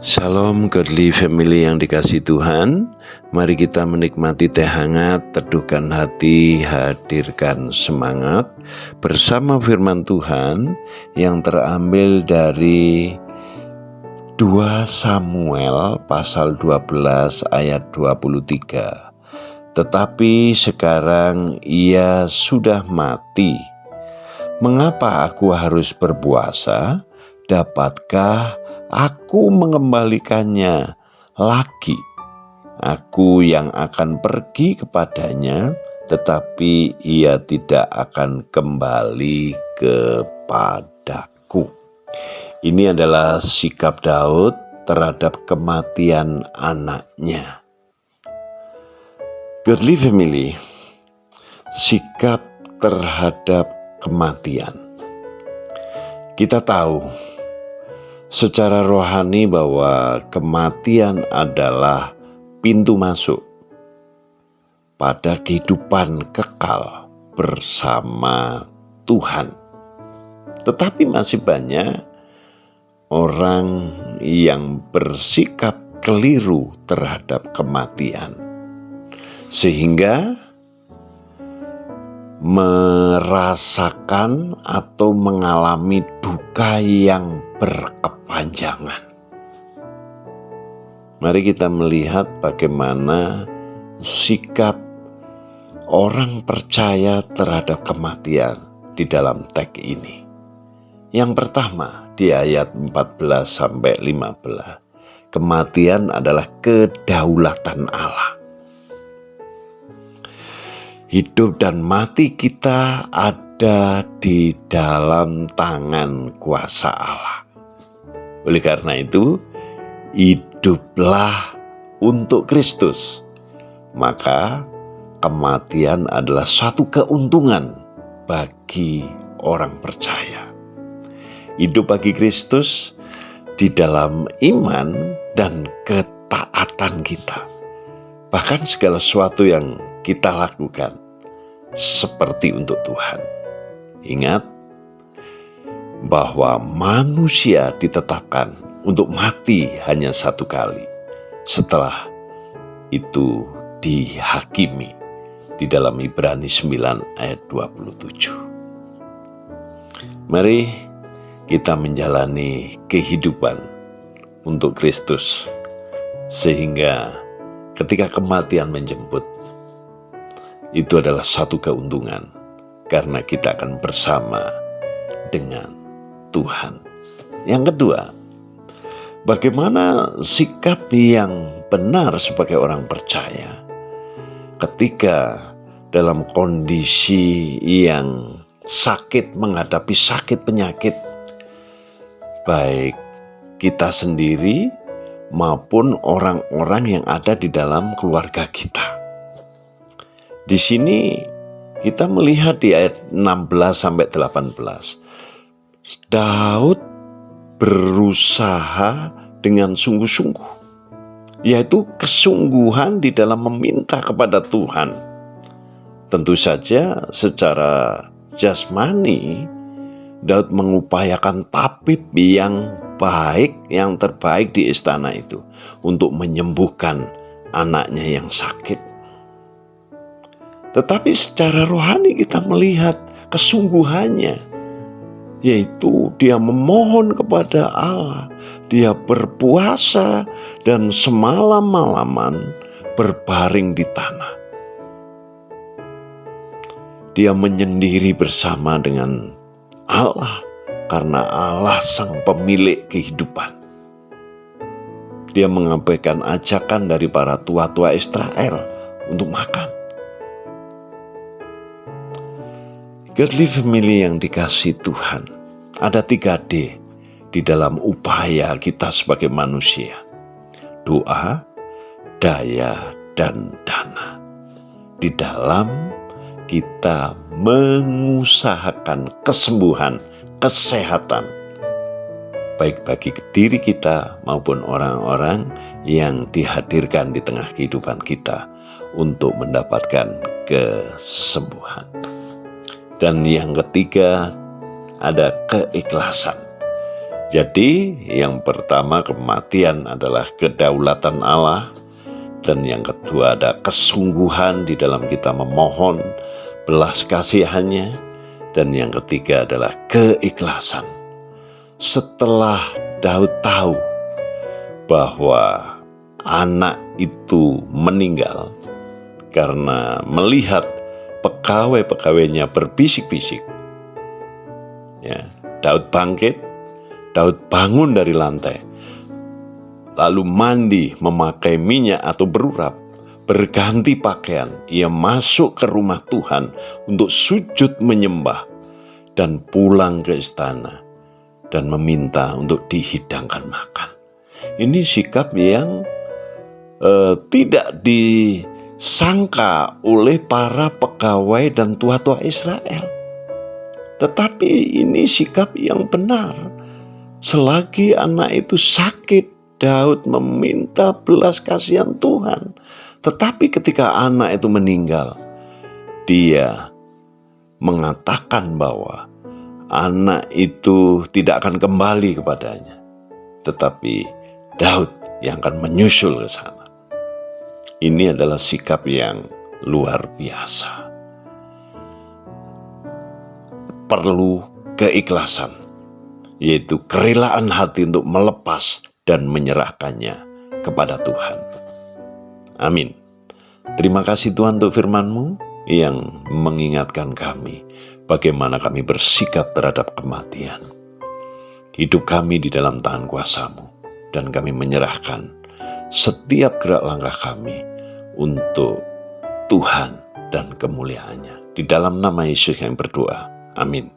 Shalom Godly Family yang dikasihi Tuhan. Mari kita menikmati teh hangat, teduhkan hati, hadirkan semangat bersama firman Tuhan yang terambil dari 2 Samuel pasal 12 ayat 23. Tetapi sekarang ia sudah mati. Mengapa aku harus berpuasa? Dapatkah aku mengembalikannya lagi? Aku yang akan pergi kepadanya, tetapi ia tidak akan kembali kepadaku. Ini adalah sikap Daud terhadap kematian anaknya. Godly Family, sikap terhadap kematian. Kita tahu secara rohani bahwa kematian adalah pintu masuk pada kehidupan kekal bersama Tuhan. Tetapi masih banyak orang yang bersikap keliru terhadap kematian, sehingga merasakan atau mengalami duka yang berkepanjangan. Mari kita melihat bagaimana sikap orang percaya terhadap kematian di dalam teks ini. Yang pertama di ayat 14-15, kematian adalah kedaulatan Allah. Hidup dan mati kita ada di dalam tangan kuasa Allah. Oleh karena itu, hiduplah untuk Kristus. Maka kematian adalah suatu keuntungan bagi orang percaya. Hidup bagi Kristus di dalam iman dan ketaatan kita. Bahkan segala sesuatu yang kita lakukan seperti untuk Tuhan. Ingat bahwa manusia ditetapkan untuk mati hanya satu kali. Setelah itu dihakimi di dalam Ibrani 9 ayat 27. Mari kita menjalani kehidupan untuk Kristus, sehingga ketika kematian menjemput, itu adalah satu keuntungan, karena kita akan bersama dengan Tuhan. Yang kedua, bagaimana sikap yang benar sebagai orang percaya ketika dalam kondisi yang sakit, menghadapi sakit penyakit, baik kita sendiri maupun orang-orang yang ada di dalam keluarga kita. Di sini kita melihat di ayat 16-18, Daud berusaha dengan sungguh-sungguh, yaitu kesungguhan di dalam meminta kepada Tuhan. Tentu saja secara jasmani, Daud mengupayakan tabib yang baik, yang terbaik di istana itu untuk menyembuhkan anaknya yang sakit. Tetapi secara rohani kita melihat kesungguhannya, yaitu dia memohon kepada Allah, dia berpuasa dan semalam-malaman berbaring di tanah. Dia menyendiri bersama dengan Allah, karena Allah sang pemilik kehidupan. Dia mengabaikan ajakan dari para tua-tua Israel untuk makan. Godly Family yang dikasihi Tuhan, ada 3D di dalam upaya kita sebagai manusia: doa, daya, dan dana. Di dalam kita mengusahakan kesembuhan, kesehatan, baik bagi diri kita maupun orang-orang yang dihadirkan di tengah kehidupan kita untuk mendapatkan kesembuhan. Dan yang ketiga, ada keikhlasan. Jadi yang pertama, kematian adalah kedaulatan Allah. Dan yang kedua, ada kesungguhan di dalam kita memohon belas kasihannya. Dan yang ketiga adalah keikhlasan. Setelah Daud tahu bahwa anak itu meninggal karena melihat pegawai-pegawainya berbisik-bisik, ya, Daud bangkit, Daud bangun dari lantai, lalu mandi, memakai minyak atau berurap, berganti pakaian. Ia masuk ke rumah Tuhan untuk sujud menyembah dan pulang ke istana dan meminta untuk dihidangkan makan. Ini sikap yang tidak disangka oleh para pegawai dan tua-tua Israel. Tetapi ini sikap yang benar. Selagi anak itu sakit, Daud meminta belas kasihan Tuhan. Tetapi ketika anak itu meninggal, dia mengatakan bahwa anak itu tidak akan kembali kepadanya, tetapi Daud yang akan menyusul ke sana. Ini adalah sikap yang luar biasa. Perlu keikhlasan, yaitu kerelaan hati untuk melepas dan menyerahkannya kepada Tuhan. Amin. Terima kasih Tuhan untuk firman-Mu yang mengingatkan kami bagaimana kami bersikap terhadap kematian. Hidup kami di dalam tangan kuasa-Mu, dan kami menyerahkan setiap gerak langkah kami untuk Tuhan dan kemuliaan-Nya. Di dalam nama Yesus yang berdoa. Amin.